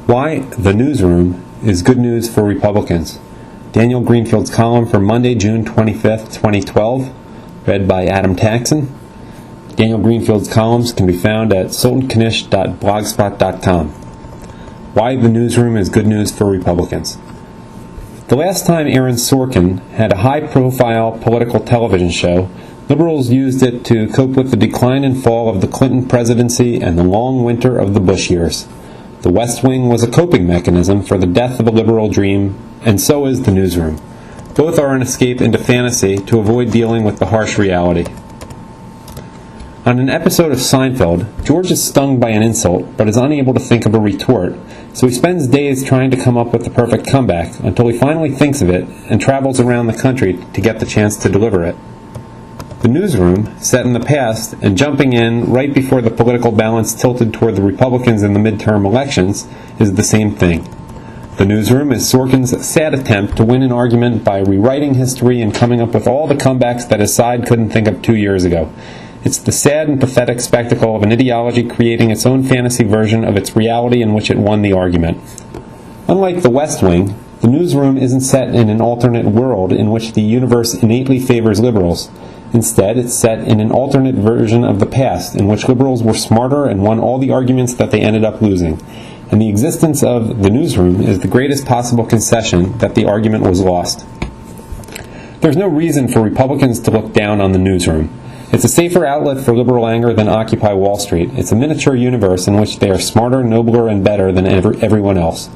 Why the Newsroom is good news for Republicans. Daniel Greenfield's column for Monday, June 25th, 2012, read by Adam Taxin. Daniel Greenfield's columns can be found at sultanknish.blogspot.com. Why the Newsroom is good news for Republicans. The last time Aaron Sorkin had a high-profile political television show, liberals used it to cope with the decline and fall of the Clinton presidency and the long winter of the Bush years. The West Wing was a coping mechanism for the death of a liberal dream, and so is the Newsroom. Both are an escape into fantasy to avoid dealing with the harsh reality. On an episode of Seinfeld, George is stung by an insult, but is unable to think of a retort, so he spends days trying to come up with the perfect comeback, until he finally thinks of it and travels around the country to get the chance to deliver it. The Newsroom, set in the past and jumping in right before the political balance tilted toward the Republicans in the midterm elections, is the same thing. The Newsroom is Sorkin's sad attempt to win an argument by rewriting history and coming up with all the comebacks that his side couldn't think of 2 years ago. It's the sad and pathetic spectacle of an ideology creating its own fantasy version of its reality in which it won the argument. Unlike the West Wing, the Newsroom isn't set in an alternate world in which the universe innately favors liberals. Instead, it's set in an alternate version of the past, in which liberals were smarter and won all the arguments that they ended up losing. And the existence of the Newsroom is the greatest possible concession that the argument was lost. There's no reason for Republicans to look down on the Newsroom. It's a safer outlet for liberal anger than Occupy Wall Street. It's a miniature universe in which they are smarter, nobler, and better than everyone else.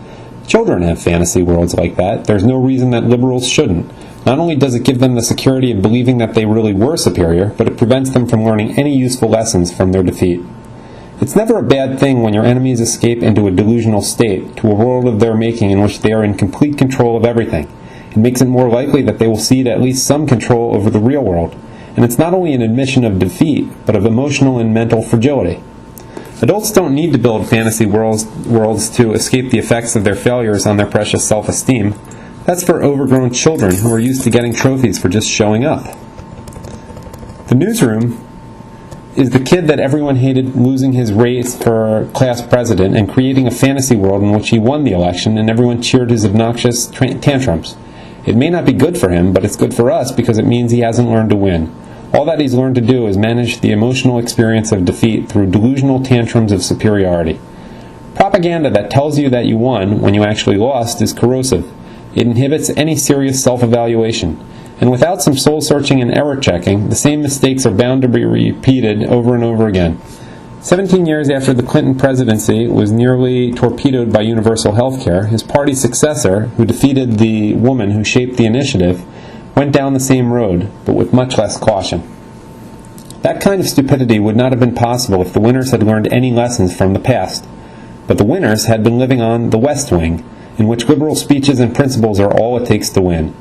Children have fantasy worlds like that. There's no reason that liberals shouldn't. Not only does it give them the security of believing that they really were superior, but it prevents them from learning any useful lessons from their defeat. It's never a bad thing when your enemies escape into a delusional state, to a world of their making in which they are in complete control of everything. It makes it more likely that they will cede at least some control over the real world. And it's not only an admission of defeat, but of emotional and mental fragility. Adults don't need to build fantasy worlds to escape the effects of their failures on their precious self-esteem. That's for overgrown children who are used to getting trophies for just showing up. The Newsroom is the kid that everyone hated losing his race for class president and creating a fantasy world in which he won the election and everyone cheered his obnoxious tantrums. It may not be good for him, but it's good for us because it means he hasn't learned to win. All that he's learned to do is manage the emotional experience of defeat through delusional tantrums of superiority. Propaganda that tells you that you won when you actually lost is corrosive. It inhibits any serious self-evaluation. And without some soul-searching and error-checking, the same mistakes are bound to be repeated over and over again. 17 years after the Clinton presidency was nearly torpedoed by universal health care, his party's successor, who defeated the woman who shaped the initiative, went down the same road, but with much less caution. That kind of stupidity would not have been possible if the winners had learned any lessons from the past. But the winners had been living on the West Wing, in which liberal speeches and principles are all it takes to win,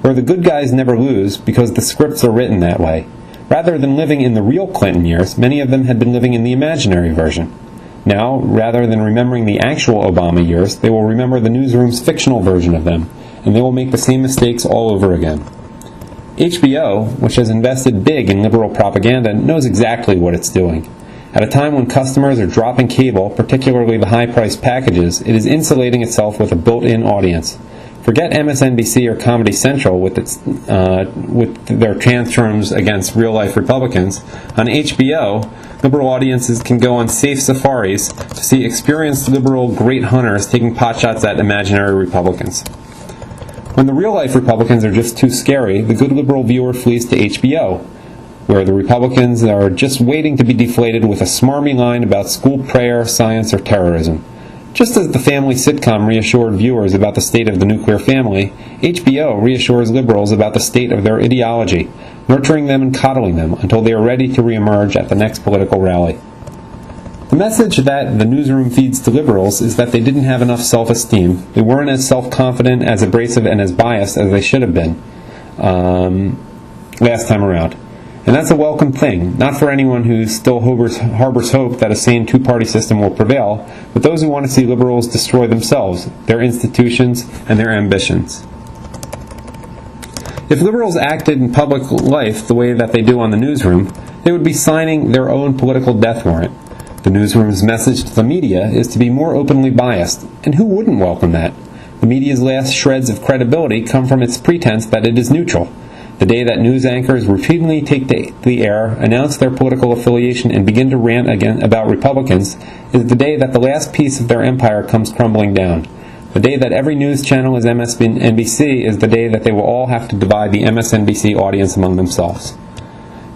where the good guys never lose because the scripts are written that way. Rather than living in the real Clinton years, many of them had been living in the imaginary version. Now, rather than remembering the actual Obama years, they will remember the Newsroom's fictional version of them, and they will make the same mistakes all over again. HBO, which has invested big in liberal propaganda, knows exactly what it's doing. At a time when customers are dropping cable, particularly the high-priced packages, it is insulating itself with a built-in audience. Forget MSNBC or Comedy Central with their tantrums against real-life Republicans. On HBO, liberal audiences can go on safe safaris to see experienced liberal great hunters taking potshots at imaginary Republicans. When the real-life Republicans are just too scary, the good liberal viewer flees to HBO, where the Republicans are just waiting to be deflated with a smarmy line about school prayer, science, or terrorism. Just as the family sitcom reassured viewers about the state of the nuclear family, HBO reassures liberals about the state of their ideology, nurturing them and coddling them until they are ready to reemerge at the next political rally. The message that the Newsroom feeds to liberals is that they didn't have enough self-esteem. They weren't as self-confident, as abrasive, and as biased as they should have been last time around. And that's a welcome thing, not for anyone who still harbors hope that a sane two-party system will prevail, but those who want to see liberals destroy themselves, their institutions, and their ambitions. If liberals acted in public life the way that they do on the Newsroom, they would be signing their own political death warrant. The newsroom's message to the media is to be more openly biased, and who wouldn't welcome that? The media's last shreds of credibility come from its pretense that it is neutral. The day that news anchors routinely take the air, announce their political affiliation, and begin to rant again about Republicans is the day that the last piece of their empire comes crumbling down. The day that every news channel is MSNBC is the day that they will all have to divide the MSNBC audience among themselves.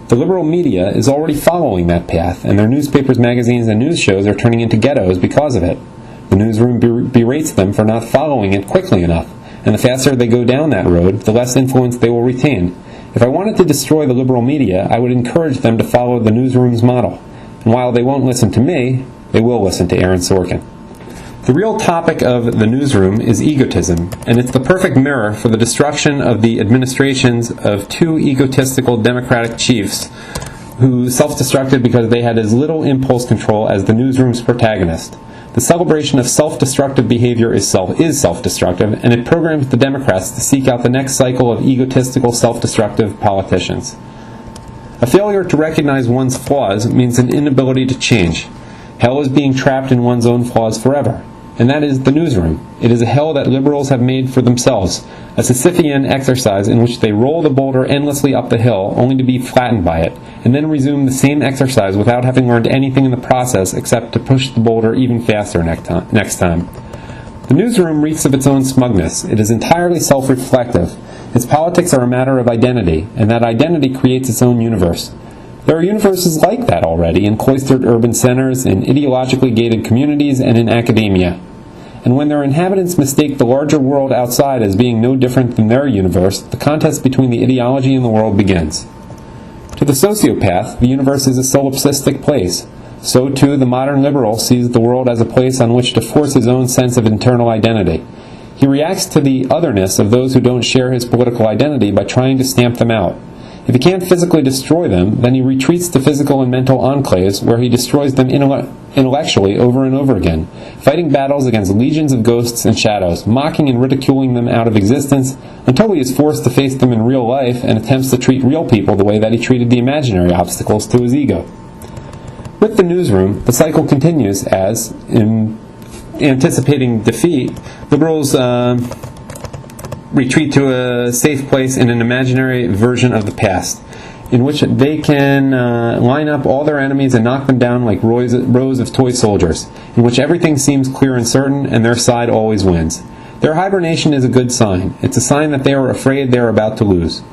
The liberal media is already following that path, and their newspapers, magazines, and news shows are turning into ghettos because of it. The newsroom berates them for not following it quickly enough, and the faster they go down that road, the less influence they will retain. If I wanted to destroy the liberal media, I would encourage them to follow the newsroom's model. And while they won't listen to me, they will listen to Aaron Sorkin. The real topic of the newsroom is egotism, and it's the perfect mirror for the destruction of the administrations of two egotistical Democratic chiefs who self-destructed because they had as little impulse control as the newsroom's protagonist. The celebration of self-destructive behavior is self-destructive, and it programs the Democrats to seek out the next cycle of egotistical, self-destructive politicians. A failure to recognize one's flaws means an inability to change. Hell is being trapped in one's own flaws forever, and that is the newsroom. It is a hell that liberals have made for themselves, a Sisyphean exercise in which they roll the boulder endlessly up the hill only to be flattened by it, and then resume the same exercise without having learned anything in the process except to push the boulder even faster next time. The newsroom reeks of its own smugness. It is entirely self-reflective. Its politics are a matter of identity, and that identity creates its own universe. There are universes like that already in cloistered urban centers, in ideologically gated communities, and in academia. And when their inhabitants mistake the larger world outside as being no different than their universe, the contest between the ideology and the world begins. To the sociopath, the universe is a solipsistic place. So too the modern liberal sees the world as a place on which to force his own sense of internal identity. He reacts to the otherness of those who don't share his political identity by trying to stamp them out. If he can't physically destroy them, then he retreats to physical and mental enclaves where he destroys them intellectually over and over again, fighting battles against legions of ghosts and shadows, mocking and ridiculing them out of existence until he is forced to face them in real life and attempts to treat real people the way that he treated the imaginary obstacles to his ego. With the newsroom, the cycle continues as, in anticipating defeat, liberals retreat to a safe place in an imaginary version of the past, in which they can line up all their enemies and knock them down like rows of toy soldiers, in which everything seems clear and certain, and their side always wins. Their hibernation is a good sign. It's a sign that they are afraid they are about to lose.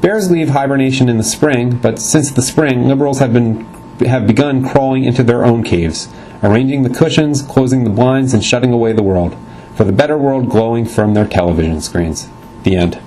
Bears leave hibernation in the spring, but since the spring, liberals have begun crawling into their own caves, arranging the cushions, closing the blinds, and shutting away the world, for the better world glowing from their television screens. The end.